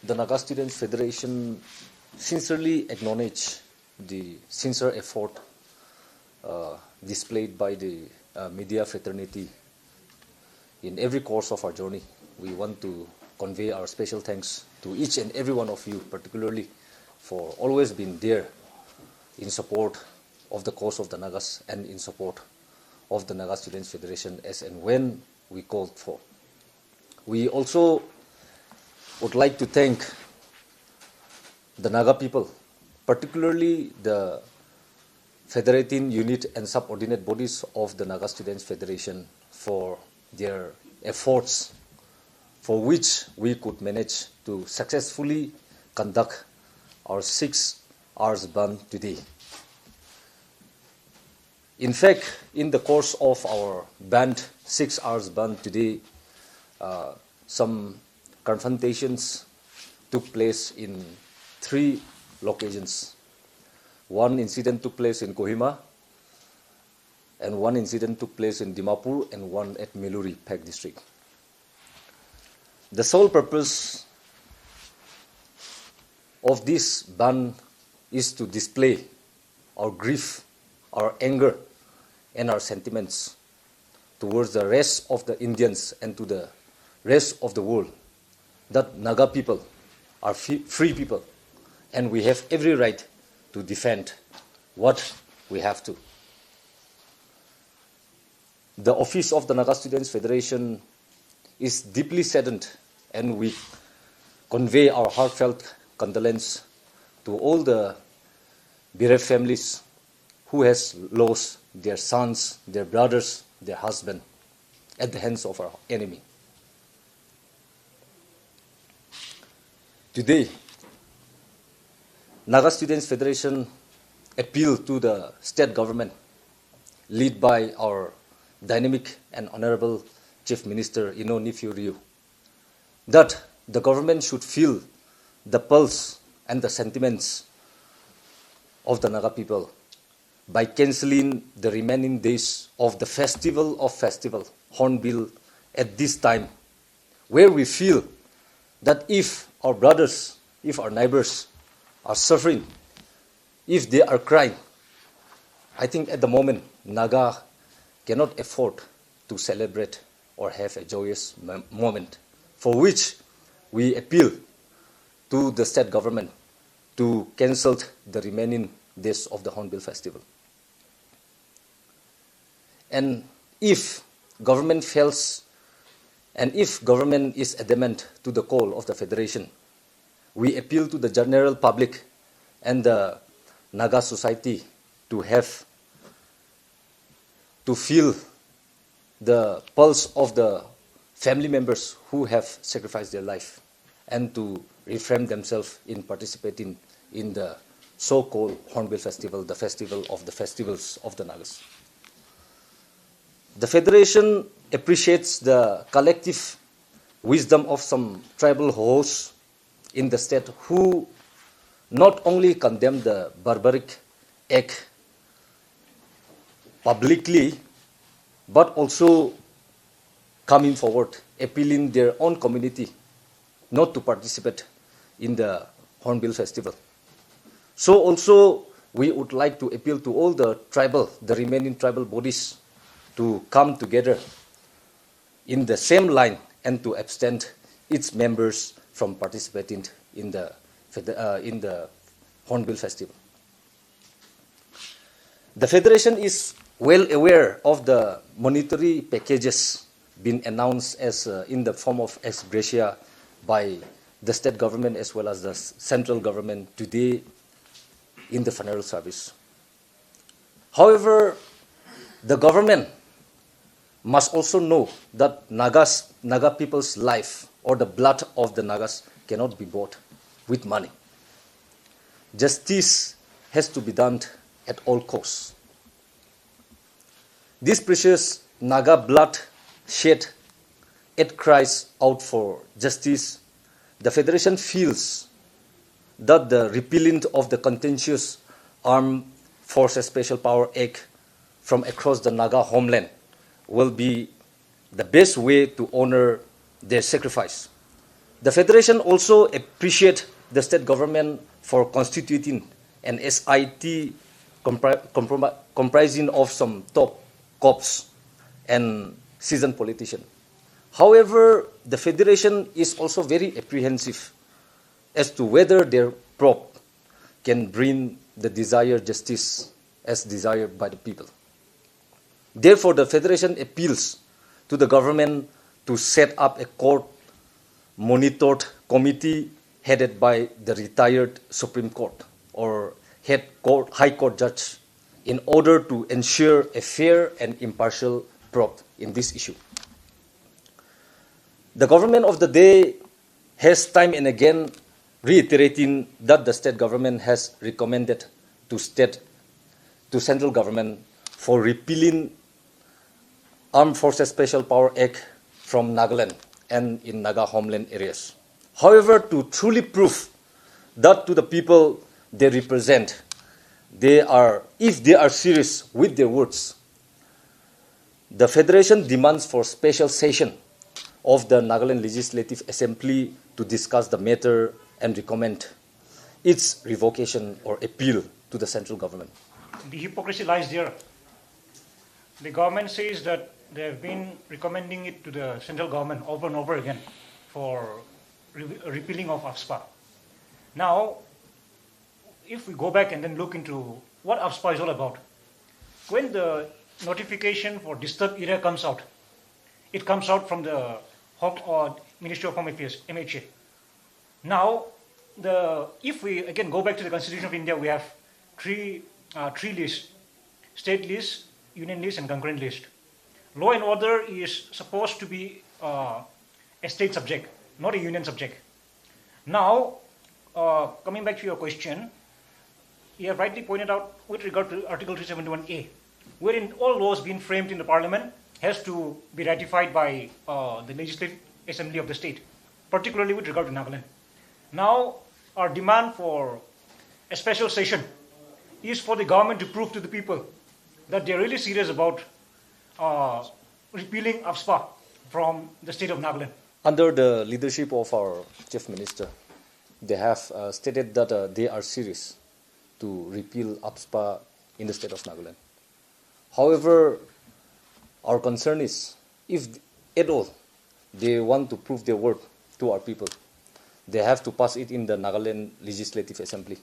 the Naga Students Federation sincerely acknowledge the sincere effort displayed by the media fraternity in every course of our journey. We want to convey our special thanks to each and every one of you, particularly for always being there in support of the cause of the Nagas and in support of the Naga Students Federation as and when we called for. We also would like to thank the Naga people, particularly the federating unit and subordinate bodies of the Naga Students Federation for their efforts, for which we could manage to successfully conduct our 6 hours ban today. In fact, in the course of our banned 6 hours ban today, some confrontations took place in 3 locations. One incident took place in Kohima, and one incident took place in Dimapur, and one at Meluri, Phek district. The sole purpose of this ban is to display our grief, our anger, and our sentiments towards the rest of the Indians and to the rest of the world, that Naga people are free people, and we have every right to defend what we have to. The office of the Naga Students Federation is deeply saddened, and we convey our heartfelt condolence to all the bereaved families who has lost their sons, their brothers, their husband at the hands of our enemy. Today, Naga Students Federation appealed to the state government, led by our dynamic and honorable Chief Minister Ino Nifyu Ryu, that the government should feel the pulse and the sentiments of the Naga people by cancelling the remaining days of the festival of festival, Hornbill, at this time, where we feel that if our brothers, if our neighbors are suffering, if they are crying, I think at the moment Naga cannot afford to celebrate or have a joyous moment, for which we appeal to the state government to cancel the remaining days of the Hornbill Festival. And if government fails, and if government is adamant to the call of the Federation, we appeal to the general public and the Naga society to feel the pulse of the family members who have sacrificed their life, and to refrain themselves in participating in the so-called Hornbill Festival, the festival of the festivals of the Nagas. The Federation appreciates the collective wisdom of some tribal hosts in the state who not only condemn the barbaric act publicly, but also coming forward, appealing their own community not to participate in the Hornbill Festival. So also we would like to appeal to all the remaining tribal bodies to come together in the same line and to abstain its members from participating in the Hornbill Festival. The Federation is well aware of the monetary packages being announced as in the form of ex gratia by the state government as well as the central government today in the funeral service. However, the government must also know that Naga people's life or the blood of the Nagas cannot be bought with money. Justice has to be done at all costs. This precious Naga blood shed, it cries out for justice. The Federation feels that the repealing of the contentious Armed Forces Special Power Act from across the Naga homeland will be the best way to honor their sacrifice. The Federation also appreciates the state government for constituting an SIT comprising of some top cops and seasoned politicians. However, the Federation is also very apprehensive as to whether their probe can bring the desired justice as desired by the people. Therefore, the Federation appeals to the government to set up a court-monitored committee headed by the retired Supreme Court or High Court judge in order to ensure a fair and impartial probe in this issue. The government of the day has time and again reiterating that the state government has recommended to central government for repealing Armed Forces Special Power Act from Nagaland and in Naga homeland areas. However, to truly prove that to the people they represent, if they are serious with their words, the Federation demands for special session of the Nagaland Legislative Assembly to discuss the matter and recommend its revocation or appeal to the central government. The hypocrisy lies there. The government says that they have been recommending it to the central government over and over again for repealing of AFSPA. Now, if we go back and then look into what AFSPA is all about, when the notification for disturbed area comes out, it comes out from the Ministry of Home Affairs, MHA. Now, if we again go back to the Constitution of India, we have three lists: state list, union list, and concurrent list. Law and order is supposed to be a state subject, not a union subject. Now, coming back to your question, you have rightly pointed out with regard to Article 371A, wherein all laws being framed in the Parliament has to be ratified by the Legislative Assembly of the state, particularly with regard to Nagaland. Now, our demand for a special session is for the government to prove to the people that they are really serious about repealing AFSPA from the state of Nagaland. Under the leadership of our Chief Minister, they have stated that they are serious to repeal AFSPA in the state of Nagaland. However, our concern is, if at all they want to prove their word to our people, they have to pass it in the Nagaland Legislative Assembly.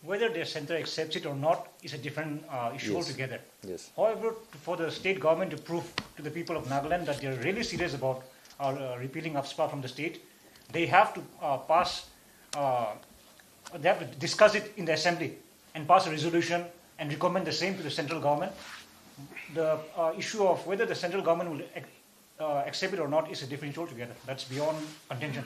Whether the center accepts it or not is a different issue altogether. Yes. However, for the state government to prove to the people of Nagaland that they are really serious about repealing AFSPA from the state, they have to they have to discuss it in the assembly and pass a resolution and recommend the same to the central government. The issue of whether the central government will accept it or not is a different issue altogether. That's beyond contention.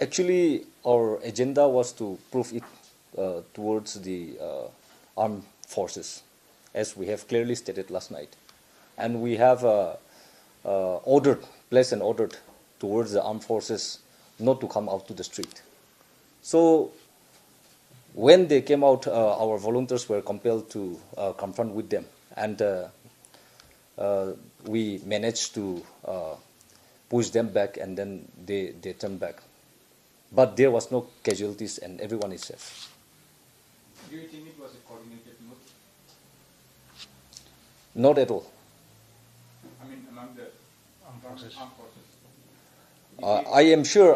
Actually, our agenda was to prove it towards the armed forces, as we have clearly stated last night. And we have placed an order towards the armed forces not to come out to the street. So when they came out, our volunteers were compelled to confront with them. And we managed to push them back, and then they turned back. But there was no casualties and everyone is safe. Do you think it was a coordinated move? Not at all. I mean, among the armed forces. I am sure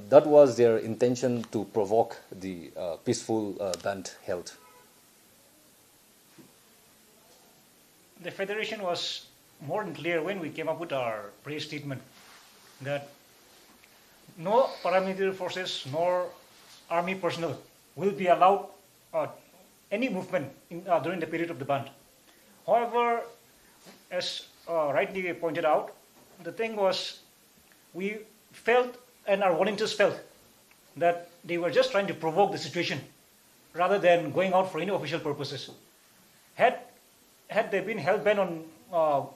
that was their intention to provoke the peaceful band held. The Federation was more than clear when we came up with our praise statement that no paramilitary forces nor army personnel will be allowed any movement during the period of the band. However, as rightly pointed out, the thing was we felt and our volunteers felt that they were just trying to provoke the situation rather than going out for any official purposes. Had they been hell-bent on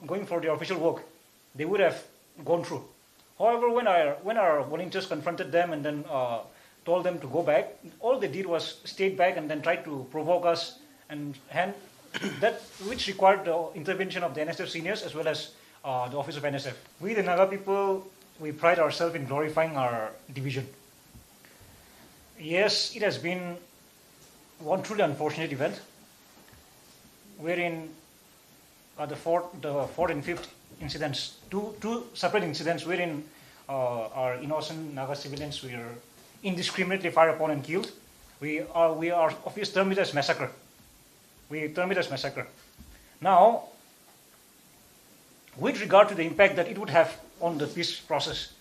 going for their official work, they would have gone through. However, when our volunteers confronted them and then told them to go back, all they did was stayed back and then tried to provoke us, and that which required the intervention of the NSF seniors as well as the office of NSF. We, the Naga people, we pride ourselves in glorifying our division. Yes, it has been one truly unfortunate event, wherein the fourth and fifth incidents, two separate incidents, wherein our innocent Naga civilians were indiscriminately fired upon and killed. Our office termed it as massacre. We term it as massacre. Now, with regard to the impact that it would have on the peace process,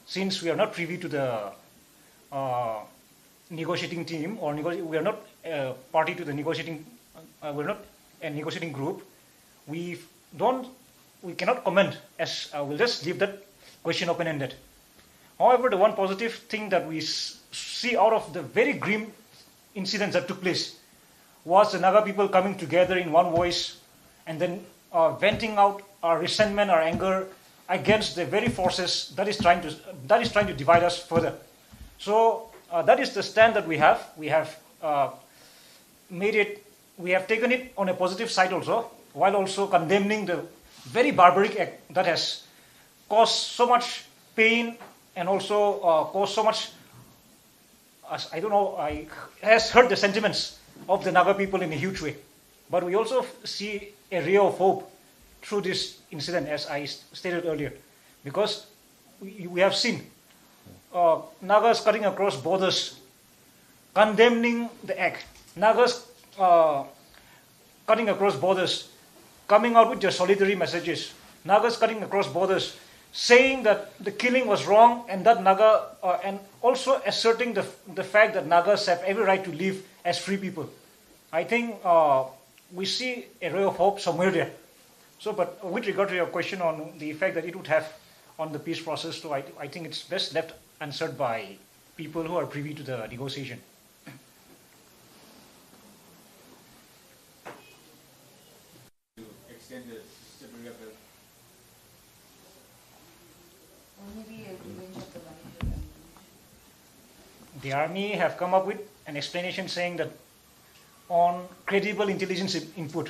since we are not privy to the negotiating team, or we are not party to the negotiating, we're not a negotiating group, we cannot comment, as we'll just leave that question open-ended. However, the one positive thing that we see out of the very grim incidents that took place was the Naga people coming together in one voice and then venting out our resentment, our anger against the very forces that is trying to divide us further. So that is the stand that we have. We have taken it on a positive side also, while also condemning the very barbaric act that has caused so much pain and also caused so much, has hurt the sentiments of the Naga people in a huge way. But we also see a ray of hope through this incident, as I stated earlier, because we have seen Nagas cutting across borders, condemning the act. Nagas cutting across borders, coming out with their solidarity messages. Nagas cutting across borders, saying that the killing was wrong, and that and also asserting the fact that Nagas have every right to live as free people. I think we see a ray of hope somewhere there. So, but with regard to your question on the effect that it would have on the peace process, so I think it's best left answered by people who are privy to the negotiation. To extend the stability of the The army have come up with an explanation saying that on credible intelligence input.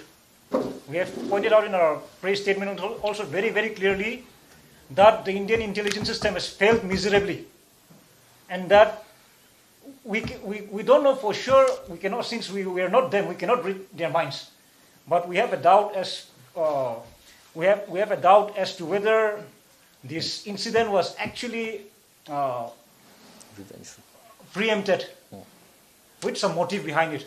We have pointed out in our press statement also very, very clearly that the Indian intelligence system has failed miserably, and that we don't know for sure. We cannot, since we are not them, we cannot read their minds. But we have a doubt as we have a doubt as to whether this incident was actually preempted with some motive behind it.